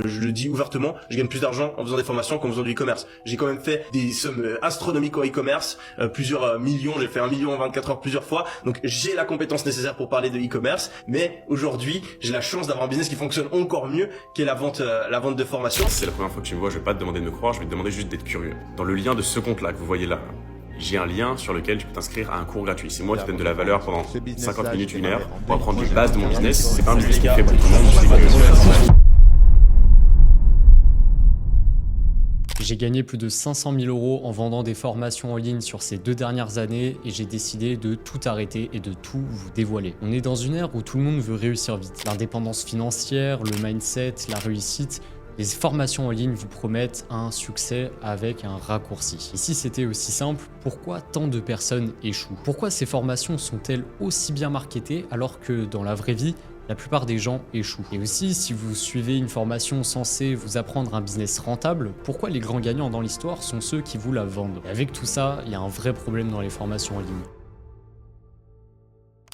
je le dis ouvertement, je gagne plus d'argent en faisant des formations qu'en faisant du e-commerce. J'ai quand même fait des sommes astronomiques en e-commerce, plusieurs millions, j'ai fait 1 million en 24 heures plusieurs fois, donc j'ai la compétence nécessaire pour parler de e-commerce, mais aujourd'hui, j'ai la chance d'avoir un business qui fonctionne encore mieux qu'est la vente de formation. C'est la première fois que tu me vois, je vais pas te demander de me croire, je vais te demander juste d'être curieux. Dans le lien de ce compte-là que vous voyez là, j'ai un lien sur lequel tu peux t'inscrire à un cours gratuit. C'est moi qui donne de la valeur pendant 50 minutes, 1 heure pour apprendre les bases de mon business. C'est pas un business qui est fait pour tout le monde. J'ai gagné plus de 500 000 € en vendant des formations en ligne sur ces 2 dernières années et j'ai décidé de tout arrêter et de tout vous dévoiler. On est dans une ère où tout le monde veut réussir vite. L'indépendance financière, le mindset, la réussite, les formations en ligne vous promettent un succès avec un raccourci. Et si c'était aussi simple, pourquoi tant de personnes échouent? Pourquoi ces formations sont-elles aussi bien marketées alors que dans la vraie vie, la plupart des gens échouent? Et aussi, si vous suivez une formation censée vous apprendre un business rentable, pourquoi les grands gagnants dans l'histoire sont ceux qui vous la vendent? Et avec tout ça, il y a un vrai problème dans les formations en ligne.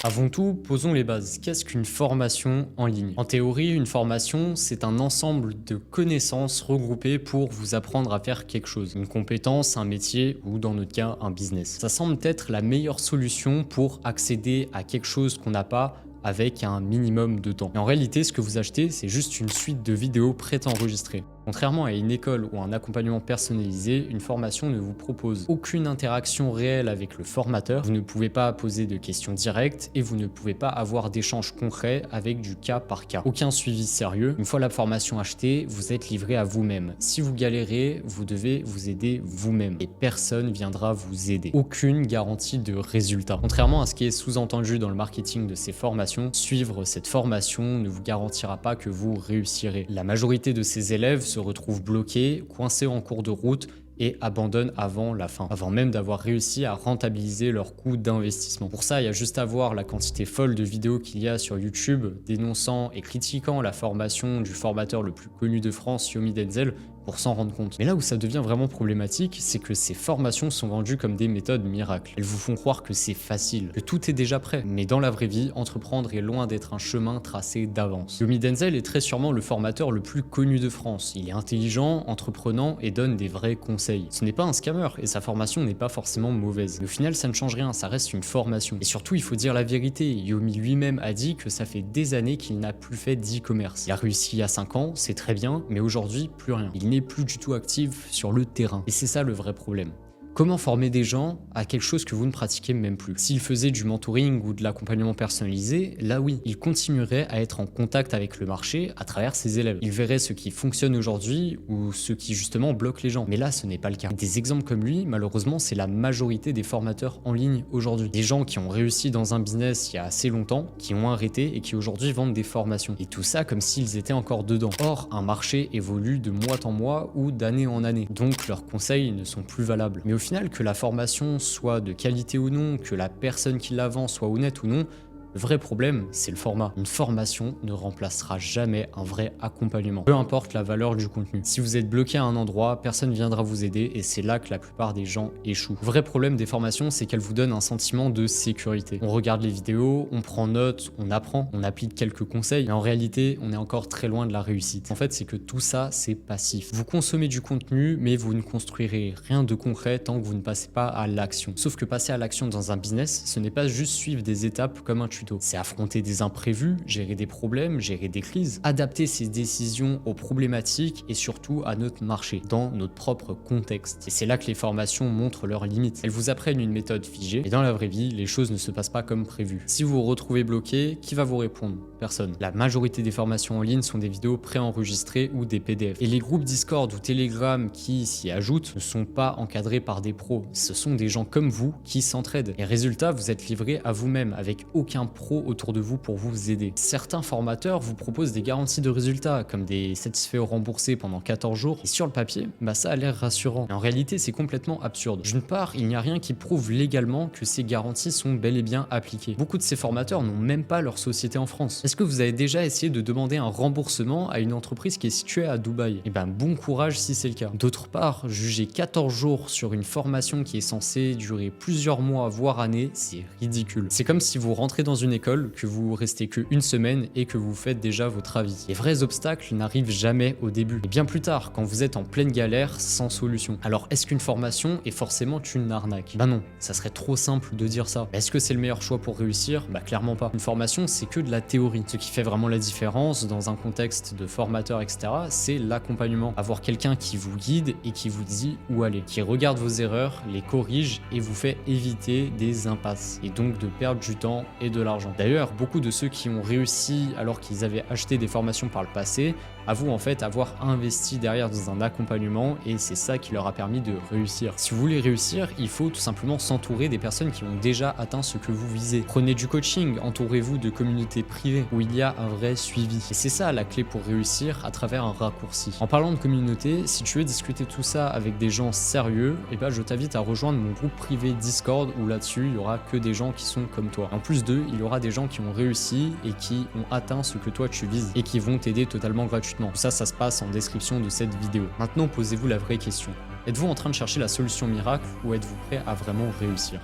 Avant tout, posons les bases. Qu'est-ce qu'une formation en ligne? En théorie, une formation, c'est un ensemble de connaissances regroupées pour vous apprendre à faire quelque chose. Une compétence, un métier ou dans notre cas, un business. Ça semble être la meilleure solution pour accéder à quelque chose qu'on n'a pas avec un minimum de temps. Et en réalité, ce que vous achetez, c'est juste une suite de vidéos préenregistrées. Contrairement à une école ou un accompagnement personnalisé, une formation ne vous propose aucune interaction réelle avec le formateur, vous ne pouvez pas poser de questions directes et vous ne pouvez pas avoir d'échanges concrets avec du cas par cas. Aucun suivi sérieux. Une fois la formation achetée, vous êtes livré à vous-même. Si vous galérez, vous devez vous aider vous-même et personne viendra vous aider. Aucune garantie de résultat. Contrairement à ce qui est sous-entendu dans le marketing de ces formations, suivre cette formation ne vous garantira pas que vous réussirez. La majorité de ces élèves se retrouvent bloqués, coincés en cours de route et abandonnent avant la fin, avant même d'avoir réussi à rentabiliser leur coût d'investissement. Pour ça, il y a juste à voir la quantité folle de vidéos qu'il y a sur YouTube dénonçant et critiquant la formation du formateur le plus connu de France, Yomi Denzel, pour s'en rendre compte. Mais là où ça devient vraiment problématique, c'est que ces formations sont vendues comme des méthodes miracles. Elles vous font croire que c'est facile, que tout est déjà prêt. Mais dans la vraie vie, entreprendre est loin d'être un chemin tracé d'avance. Yomi Denzel est très sûrement le formateur le plus connu de France. Il est intelligent, entreprenant et donne des vrais conseils. Ce n'est pas un scammer et sa formation n'est pas forcément mauvaise. Mais au final, ça ne change rien, ça reste une formation. Et surtout, il faut dire la vérité. Yomi lui-même a dit que ça fait des années qu'il n'a plus fait d'e-commerce. Il a réussi il y a 5 ans, c'est très bien, mais aujourd'hui, plus rien. Il n'est plus du tout actif sur le terrain. Et c'est ça le vrai problème. Comment former des gens à quelque chose que vous ne pratiquez même plus? S'ils faisaient du mentoring ou de l'accompagnement personnalisé, là oui, ils continueraient à être en contact avec le marché à travers ses élèves. Ils verraient ce qui fonctionne aujourd'hui ou ce qui justement bloque les gens. Mais là, ce n'est pas le cas. Des exemples comme lui, malheureusement, c'est la majorité des formateurs en ligne aujourd'hui. Des gens qui ont réussi dans un business il y a assez longtemps, qui ont arrêté et qui aujourd'hui vendent des formations. Et tout ça comme s'ils étaient encore dedans. Or, un marché évolue de mois en mois ou d'année en année. Donc, leurs conseils ne sont plus valables. Mais au final, que la formation soit de qualité ou non, que la personne qui la vend soit honnête ou non, le vrai problème, c'est le format. Une formation ne remplacera jamais un vrai accompagnement, peu importe la valeur du contenu. Si vous êtes bloqué à un endroit, personne ne viendra vous aider et c'est là que la plupart des gens échouent. Le vrai problème des formations, c'est qu'elles vous donnent un sentiment de sécurité. On regarde les vidéos, on prend note, on apprend, on applique quelques conseils, mais en réalité, on est encore très loin de la réussite. En fait, c'est que tout ça, c'est passif. Vous consommez du contenu, mais vous ne construirez rien de concret tant que vous ne passez pas à l'action. Sauf que passer à l'action dans un business, ce n'est pas juste suivre des étapes comme un tuto. C'est affronter des imprévus, gérer des problèmes, gérer des crises, adapter ses décisions aux problématiques et surtout à notre marché, dans notre propre contexte. Et c'est là que les formations montrent leurs limites. Elles vous apprennent une méthode figée, et dans la vraie vie, les choses ne se passent pas comme prévu. Si vous vous retrouvez bloqué, qui va vous répondre? Personne. La majorité des formations en ligne sont des vidéos préenregistrées ou des PDF. Et les groupes Discord ou Telegram qui s'y ajoutent ne sont pas encadrés par des pros. Ce sont des gens comme vous qui s'entraident. Et résultat, vous êtes livré à vous-même avec aucun pro autour de vous pour vous aider. Certains formateurs vous proposent des garanties de résultats comme des satisfaits remboursés pendant 14 jours et sur le papier, ça a l'air rassurant. Mais en réalité, c'est complètement absurde. D'une part, il n'y a rien qui prouve légalement que ces garanties sont bel et bien appliquées. Beaucoup de ces formateurs n'ont même pas leur société en France. Est-ce que vous avez déjà essayé de demander un remboursement à une entreprise qui est située à Dubaï? Bon courage si c'est le cas. D'autre part, juger 14 jours sur une formation qui est censée durer plusieurs mois voire années, c'est ridicule. C'est comme si vous rentrez dans une école, que vous restez que une semaine et que vous faites déjà votre avis. Les vrais obstacles n'arrivent jamais au début, et bien plus tard, quand vous êtes en pleine galère sans solution. Alors est-ce qu'une formation est forcément une arnaque? Bah non, ça serait trop simple de dire ça. Est-ce que c'est le meilleur choix pour réussir? Bah clairement pas. Une formation, c'est que de la théorie. Ce qui fait vraiment la différence dans un contexte de formateur, etc., c'est l'accompagnement. Avoir quelqu'un qui vous guide et qui vous dit où aller, qui regarde vos erreurs, les corrige et vous fait éviter des impasses, et donc de perdre du temps et de l'argent. D'ailleurs, beaucoup de ceux qui ont réussi alors qu'ils avaient acheté des formations par le passé avouent en fait avoir investi derrière dans un accompagnement, et c'est ça qui leur a permis de réussir. Si vous voulez réussir, il faut tout simplement s'entourer des personnes qui ont déjà atteint ce que vous visez. Prenez du coaching, entourez-vous de communautés privées où il y a un vrai suivi. Et c'est ça la clé pour réussir à travers un raccourci. En parlant de communauté, si tu veux discuter tout ça avec des gens sérieux, et ben je t'invite à rejoindre mon groupe privé Discord, où là-dessus il y aura que des gens qui sont comme toi. En plus d'eux, il y aura des gens qui ont réussi et qui ont atteint ce que toi tu vises et qui vont t'aider totalement gratuitement. Tout ça, ça se passe en description de cette vidéo. Maintenant, posez-vous la vraie question. Êtes-vous en train de chercher la solution miracle ou êtes-vous prêt à vraiment réussir ?